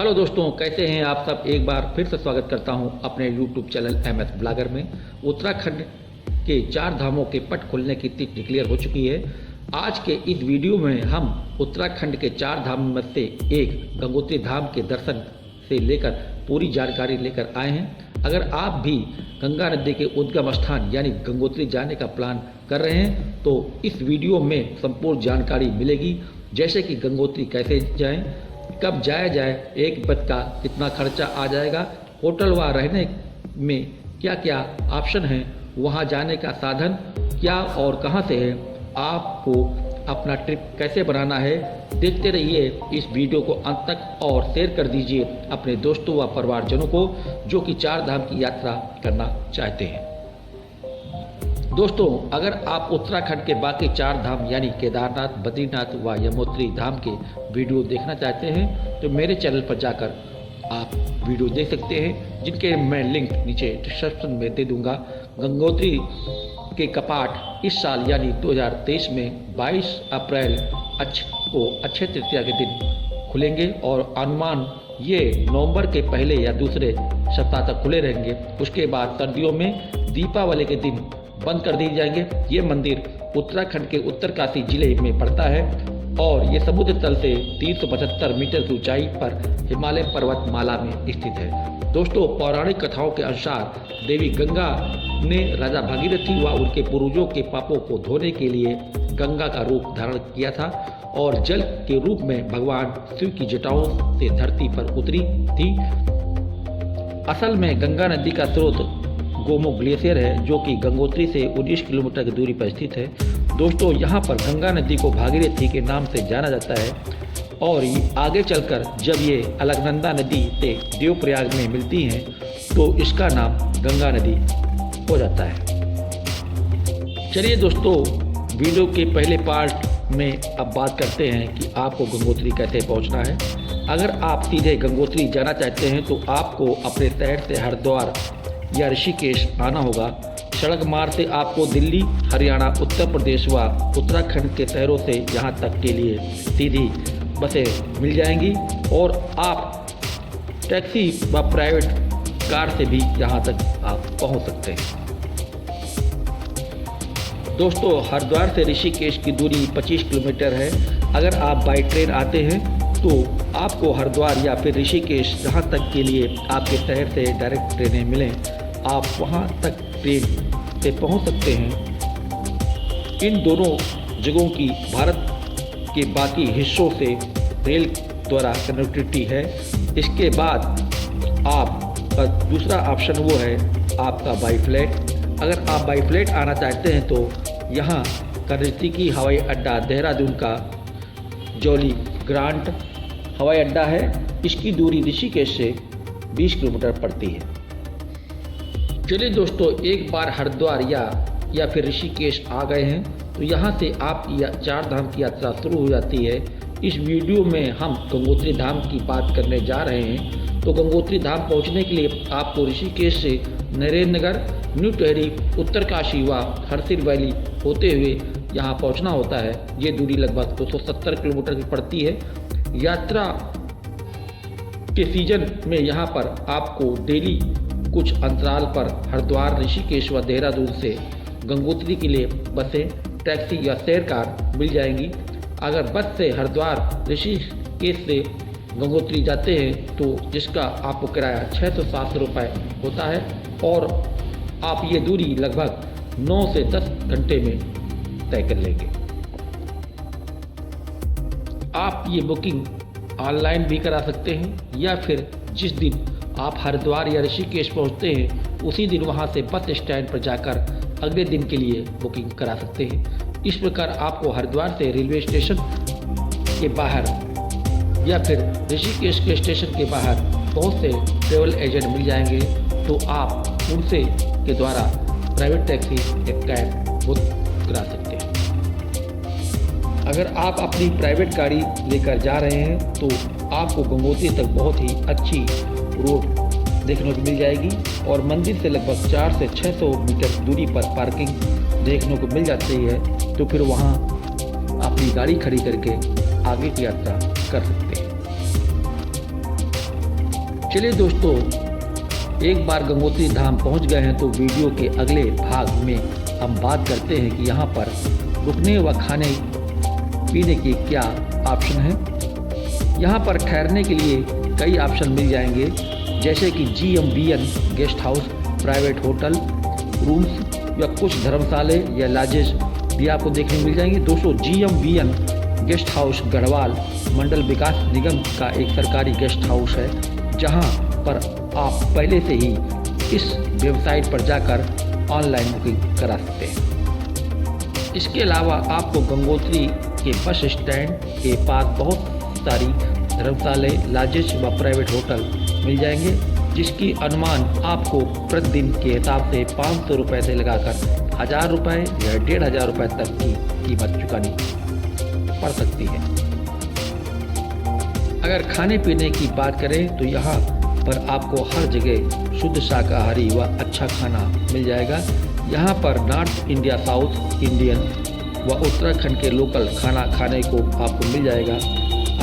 Hello दोस्तों, कैसे हैं आप सब। एक बार फिर से स्वागत करता हूं अपने यूट्यूब चैनल MS ब्लॉगर में। उत्तराखंड के 4 धामों के पट खुलने की तिथि क्लियर हो चुकी है। आज के इस वीडियो में हम उत्तराखंड के 4 धाम में से एक गंगोत्री धाम के दर्शन से लेकर पूरी जानकारी लेकर आए हैं। अगर आप भी गंगा नदी के उद्गम स्थान यानी गंगोत्री जाने का प्लान कर रहे हैं तो इस वीडियो में संपूर्ण जानकारी मिलेगी, जैसे कि गंगोत्री कैसे जाएं, कब जाया जाए, एक बस का कितना खर्चा आ जाएगा, होटल व रहने में क्या क्या ऑप्शन हैं, वहां जाने का साधन क्या और कहां से है, आपको अपना ट्रिप कैसे बनाना है। देखते रहिए इस वीडियो को अंत तक और शेयर कर दीजिए अपने दोस्तों व परिवारजनों को जो कि 4 धाम की यात्रा करना चाहते हैं। दोस्तों, अगर आप उत्तराखंड के बाकी 4 धाम यानी केदारनाथ, बद्रीनाथ व यमुनोत्री धाम के वीडियो देखना चाहते हैं तो मेरे चैनल पर जाकर आप वीडियो देख सकते हैं, जिनके मैं लिंक नीचे डिस्क्रिप्शन में दे दूंगा। गंगोत्री के कपाट इस साल यानी 2023 में 22 अप्रैल को अक्षय तृतीया के दिन खुलेंगे और अनुमान ये नवंबर के पहले या दूसरे सप्ताह तक खुले रहेंगे। उसके बाद सर्दियों में दीपावली के दिन बंद कर दिए जाएंगे। ये मंदिर उत्तराखंड के उत्तरकाशी जिले में पड़ता है और ये समुद्र तल से 375 मीटर की ऊंचाई पर हिमालय पर्वतमाला में स्थित है। दोस्तों, पौराणिक कथाओं के अनुसार देवी गंगा ने राजा भागीरथी व उनके पूर्वजों के पापों को धोने के लिए गंगा का रूप धारण किया था और जल के रूप में भगवान शिव की जटाओं से धरती पर उतरी थी। असल में गंगा नदी का स्रोत गोमुख ग्लेशियर है, जो कि गंगोत्री से 19 किलोमीटर की दूरी पर स्थित है। दोस्तों, यहाँ पर गंगा नदी को भागीरथी के नाम से जाना जाता है और आगे चलकर जब ये अलकनंदा नदी से देवप्रयाग में मिलती हैं तो इसका नाम गंगा नदी हो जाता है। चलिए दोस्तों, वीडियो के पहले पार्ट में अब बात करते हैं कि आपको गंगोत्री कैसे पहुँचना है। अगर आप सीधे गंगोत्री जाना चाहते हैं तो आपको अपने शहर से हरिद्वार या ऋषिकेश आना होगा। सड़क मार्ग से आपको दिल्ली, हरियाणा, उत्तर प्रदेश व उत्तराखंड के शहरों से यहाँ तक के लिए सीधी बसें मिल जाएंगी और आप टैक्सी व प्राइवेट कार से भी यहाँ तक आप पहुँच सकते हैं। दोस्तों, हरिद्वार से ऋषिकेश की दूरी 25 किलोमीटर है। अगर आप बाई ट्रेन आते हैं तो आपको हरिद्वार या फिर ऋषिकेश जहाँ तक के लिए आपके शहर से डायरेक्ट ट्रेनें मिलें, आप वहाँ तक ट्रेन से पहुँच सकते हैं। इन दोनों जगहों की भारत के बाकी हिस्सों से रेल द्वारा कनेक्टिविटी है। इसके बाद आपका दूसरा ऑप्शन वो है आपका बाई फ्लाइट। अगर आप बाई फ्लाइट आना चाहते हैं तो यहाँ का नज़दीकी हवाई अड्डा देहरादून का जौली ग्रांट हवाई अड्डा है। इसकी दूरी ऋषिकेश से 20 किलोमीटर पड़ती है। चलिए दोस्तों, एक बार हरिद्वार या फिर ऋषिकेश आ गए हैं तो यहाँ से आपकी 4 धाम की यात्रा शुरू हो जाती है। इस वीडियो में हम गंगोत्री धाम की बात करने जा रहे हैं। तो गंगोत्री धाम पहुँचने के लिए आपको ऋषिकेश से नरेंद्र नगर, न्यू टिहरी, उत्तरकाशी व हरसिल वैली होते हुए यहाँ पहुँचना होता है। ये दूरी लगभग 270 किलोमीटर की पड़ती है। यात्रा के सीजन में यहाँ पर आपको डेली कुछ अंतराल पर हरिद्वार, ऋषिकेश व देहरादून से गंगोत्री के लिए बसें, टैक्सी या शेयर कार मिल जाएंगी। अगर बस से हरिद्वार, ऋषिकेश से गंगोत्री जाते हैं तो जिसका आपको किराया 600-700 रुपये होता है और आप ये दूरी लगभग 9 से 10 घंटे में तय कर लेंगे। आप ये बुकिंग ऑनलाइन भी करा सकते हैं या फिर जिस दिन आप हरिद्वार या ऋषिकेश पहुंचते हैं उसी दिन वहां से बस स्टैंड पर जाकर अगले दिन के लिए बुकिंग करा सकते हैं। इस प्रकार आपको हरिद्वार से रेलवे स्टेशन के बाहर या फिर ऋषिकेश के स्टेशन के बाहर बहुत से ट्रैवल एजेंट मिल जाएंगे, तो आप उनसे के द्वारा प्राइवेट टैक्सी या कैब बुक करा सकते हैं। अगर आप अपनी प्राइवेट गाड़ी लेकर जा रहे हैं तो आपको गंगोत्री तक बहुत ही अच्छी रोड देखने को मिल जाएगी और मंदिर से लगभग 400 से 600 मीटर दूरी पर पार्किंग देखने को मिल जाती है। तो फिर वहाँ अपनी गाड़ी खड़ी करके आगे की यात्रा कर सकते हैं। चलिए दोस्तों, एक बार गंगोत्री धाम पहुंच गए हैं तो वीडियो के अगले भाग में हम बात करते हैं कि यहाँ पर रुकने व खाने पीने के क्या ऑप्शन हैं। यहाँ पर ठहरने के लिए कई ऑप्शन मिल जाएंगे, जैसे कि GMBN guest house, private hotel rooms या कुछ धर्मशाले या लॉजेस भी आपको देखने मिल जाएंगे। दोस्तों, GMBN गेस्ट हाउस गढ़वाल मंडल विकास निगम का एक सरकारी गेस्ट हाउस है, जहां पर आप पहले से ही इस वेबसाइट पर जाकर ऑनलाइन बुकिंग करा सकते हैं। इसके अलावा आपको गंगोत्री के बस स्टैंड के पास बहुत सारी धर्मशाले, लॉजेस व प्राइवेट होटल मिल जाएंगे, जिसकी अनुमान आपको प्रतिदिन के हिसाब से 500 रुपये से लगाकर 1000 रुपये या 1500 रुपये तक की कीमत चुकानी पड़ सकती है। अगर खाने पीने की बात करें तो यहाँ पर आपको हर जगह शुद्ध शाकाहारी व अच्छा खाना मिल जाएगा। यहाँ पर नॉर्थ इंडिया, साउथ इंडियन व उत्तराखंड के लोकल खाना खाने को आपको मिल जाएगा।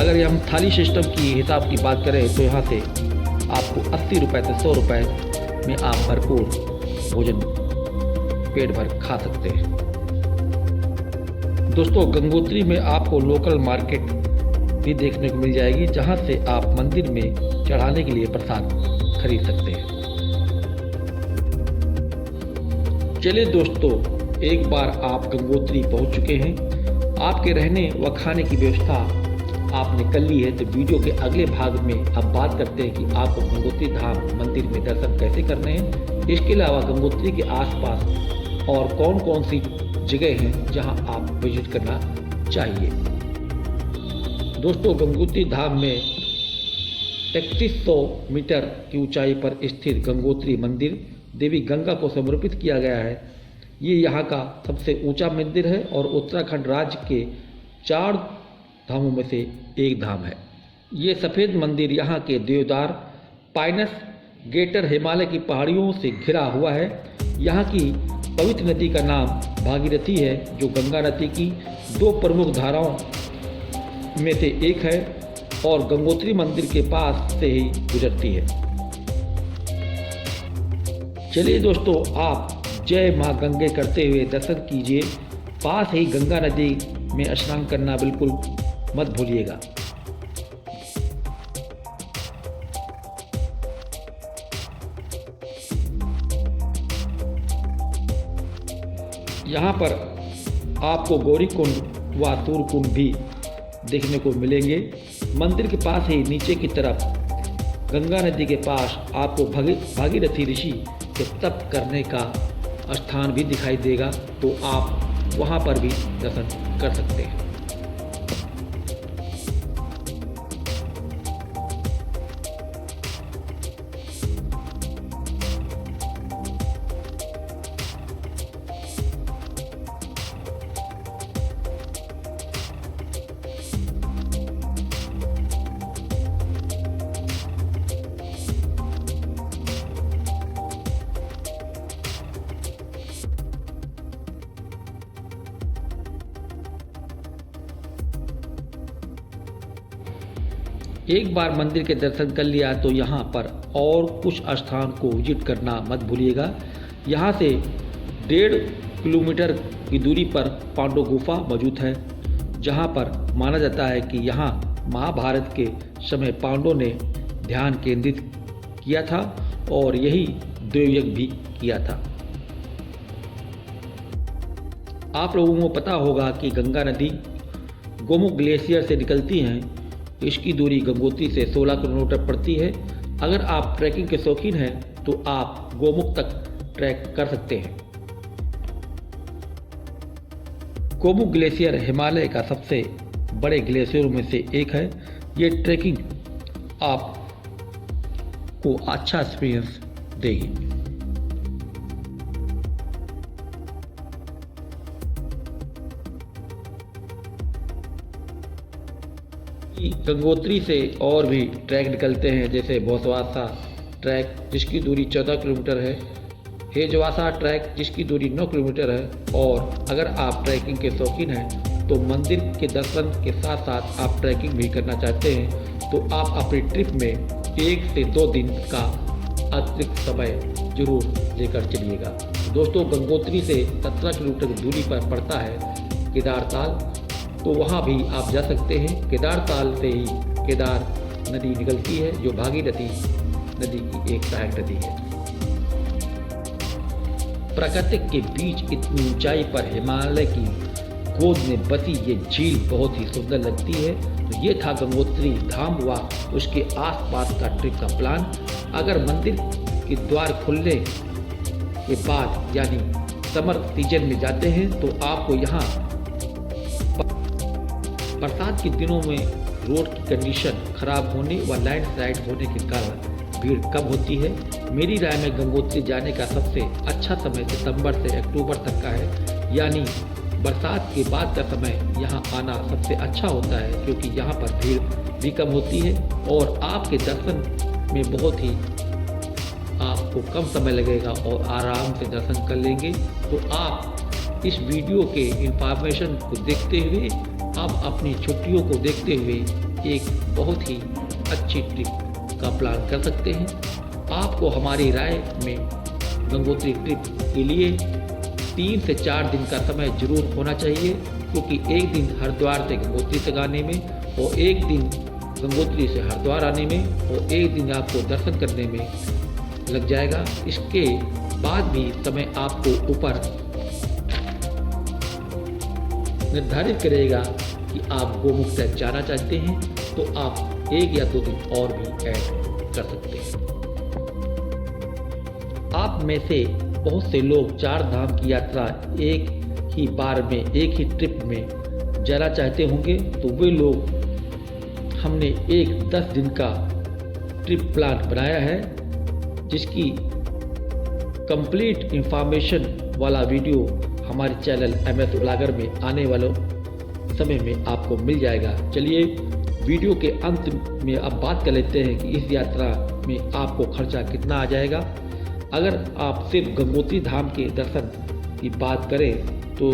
अगर हम थाली सिस्टम की हिसाब की बात करें तो यहाँ से आपको 80 रुपये से 100 रुपये में आप भरपूर भोजन पेट भर खा सकते हैं। दोस्तों, गंगोत्री में आपको लोकल मार्केट भी देखने को मिल जाएगी, जहां से आप मंदिर में चढ़ाने के लिए प्रसाद खरीद सकते हैं। चलिए दोस्तों, एक बार आप गंगोत्री पहुंच चुके हैं, आपके रहने व खाने की व्यवस्था आपने कर ली है, तो वीडियो के अगले भाग में अब बात करते हैं कि आपको गंगोत्री धाम मंदिर में दर्शन कैसे करने हैं। इसके अलावा गंगोत्री के आसपास और कौन कौन सी जगह हैं जहां आप विजिट करना चाहिए। दोस्तों, गंगोत्री धाम में 3100 मीटर की ऊंचाई पर स्थित गंगोत्री मंदिर देवी गंगा को समर्पित किया गया है। ये यहाँ का सबसे ऊंचा मंदिर है और उत्तराखंड राज्य के 4 धामों में से एक धाम है। ये सफ़ेद मंदिर यहाँ के देवदार, पाइनस, गेटर हिमालय की पहाड़ियों से घिरा हुआ है। यहाँ की पवित्र नदी का नाम भागीरथी है, जो गंगा नदी की 2 प्रमुख धाराओं में से एक है और गंगोत्री मंदिर के पास से ही गुजरती है। चलिए दोस्तों, आप जय मां गंगे करते हुए दर्शन कीजिए। पास ही गंगा नदी में स्नान करना बिल्कुल मत भूलिएगा। यहाँ पर आपको गौरी कुंड व सूर्य कुंड भी देखने को मिलेंगे। मंदिर के पास ही नीचे की तरफ गंगा नदी के पास आपको भागीरथी ऋषि के तप करने का स्थान भी दिखाई देगा, तो आप वहां पर भी दर्शन कर सकते हैं। एक बार मंदिर के दर्शन कर लिया तो यहाँ पर और कुछ स्थान को विजिट करना मत भूलिएगा। यहाँ से 1.5 किलोमीटर की दूरी पर पांडव गुफा मौजूद है, जहाँ पर माना जाता है कि यहाँ महाभारत के समय पांडवों ने ध्यान केंद्रित किया था और यही देवयज्ञ भी किया था। आप लोगों को पता होगा कि गंगा नदी गोमुख ग्लेशियर से निकलती हैं। इसकी दूरी गंगोत्री से 16 किलोमीटर पड़ती है। अगर आप ट्रैकिंग के शौकीन हैं तो आप गोमुख तक ट्रैक कर सकते हैं। गोमुख ग्लेशियर हिमालय का सबसे बड़े ग्लेशियरों में से एक है। ये ट्रैकिंग आपको अच्छा एक्सपीरियंस देगी। गंगोत्री से और भी ट्रैक निकलते हैं, जैसे भोसवासा ट्रैक जिसकी दूरी 14 किलोमीटर है, हेजवासा ट्रैक जिसकी दूरी 9 किलोमीटर है। और अगर आप ट्रैकिंग के शौकीन हैं तो मंदिर के दर्शन के साथ साथ आप ट्रैकिंग भी करना चाहते हैं तो आप अपनी ट्रिप में 1 से 2 दिन का अतिरिक्त समय जरूर लेकर चलिएगा। दोस्तों, गंगोत्री से 17 किलोमीटर की दूरी पर पड़ता है केदारताल, तो वहाँ भी आप जा सकते हैं। केदारताल से ही केदार नदी निकलती है, जो भागीरथी नदी की एक सहायक नदी है। प्रकृति के बीच इतनी ऊंचाई पर हिमालय की गोद में बसी ये झील बहुत ही सुंदर लगती है। तो ये था गंगोत्री धाम व उसके आसपास का ट्रिप का प्लान। अगर मंदिर के द्वार खुलने के बाद यानी समर सीजन में जाते हैं तो आपको यहाँ बरसात के दिनों में रोड की कंडीशन खराब होने व लैंडस्लाइड होने के कारण भीड़ कम होती है। मेरी राय में गंगोत्री जाने का सबसे अच्छा समय सितंबर से अक्टूबर तक का है, यानी बरसात के बाद का समय यहाँ आना सबसे अच्छा होता है, क्योंकि यहाँ पर भीड़ भी कम होती है और आपके दर्शन में बहुत ही आपको कम समय लगेगा और आराम से दर्शन कर लेंगे। तो आप इस वीडियो के इंफॉर्मेशन को देखते हुए आप अपनी छुट्टियों को देखते हुए एक बहुत ही अच्छी ट्रिप का प्लान कर सकते हैं। आपको हमारी राय में गंगोत्री ट्रिप के लिए 3 से 4 दिन का समय जरूर होना चाहिए, क्योंकि एक दिन हरिद्वार से गंगोत्री तक आने में और एक दिन गंगोत्री से हरिद्वार आने में और एक दिन आपको दर्शन करने में लग जाएगा। इसके बाद भी समय आपको ऊपर निर्धारित करेगा कि आप गोमुख तक जाना चाहते हैं, तो आप 1 या 2 दिन और भी ऐड कर सकते हैं। आप में से बहुत से लोग 4 धाम की यात्रा एक ही बार में, एक ही ट्रिप में जाना चाहते होंगे, तो वे लोग हमने एक 10 दिन का ट्रिप प्लान बनाया है, जिसकी कंप्लीट इंफॉर्मेशन वाला वीडियो हमारे चैनल MS ब्लॉगर में आने वाले समय में आपको मिल जाएगा। चलिए वीडियो के अंत में अब बात कर लेते हैं कि इस यात्रा में आपको खर्चा कितना आ जाएगा। अगर आप सिर्फ गंगोत्री धाम के दर्शन की बात करें तो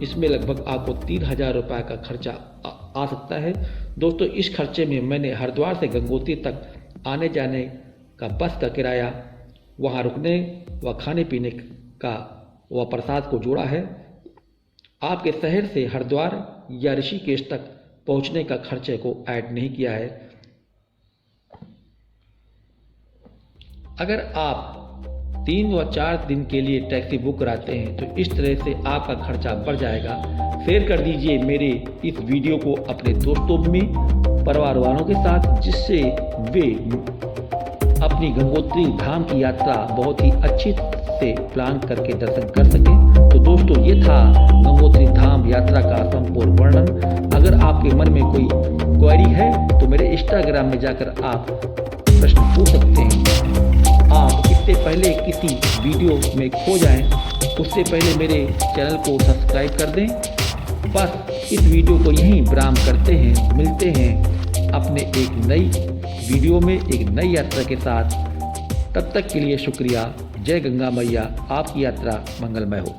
इसमें लगभग आपको 3000 रुपये का खर्चा आ सकता है। दोस्तों, इस खर्चे में मैंने हरिद्वार से गंगोत्री तक आने जाने का बस का किराया, वहाँ रुकने व खाने पीने का व प्रसाद को जोड़ा है। आपके शहर से हरिद्वार या ऋषिकेश तक पहुँचने का खर्चे को ऐड नहीं किया है। अगर आप 3 व 4 दिन के लिए टैक्सी बुक कराते हैं तो इस तरह से आपका खर्चा बढ़ जाएगा। शेयर कर दीजिए मेरे इस वीडियो को अपने दोस्तों में, परिवार वालों के साथ, जिससे वे अपनी गंगोत्री धाम की यात्रा बहुत ही अच्छी से प्लान करके दर्शन कर सकें। तो दोस्तों, ये था गंगोत्री धाम यात्रा का संपूर्ण वर्णन। अगर आपके मन में कोई क्वेरी है तो मेरे इंस्टाग्राम में जाकर आप प्रश्न पूछ सकते हैं। आप इससे पहले किसी वीडियो में खो जाएं, उससे पहले मेरे चैनल को सब्सक्राइब कर दें। बस इस वीडियो को यहीं विराम करते हैं। मिलते हैं अपने एक नई वीडियो में एक नई यात्रा के साथ। तब तक के लिए शुक्रिया। जय गंगा मैया, आपकी यात्रा मंगलमय हो।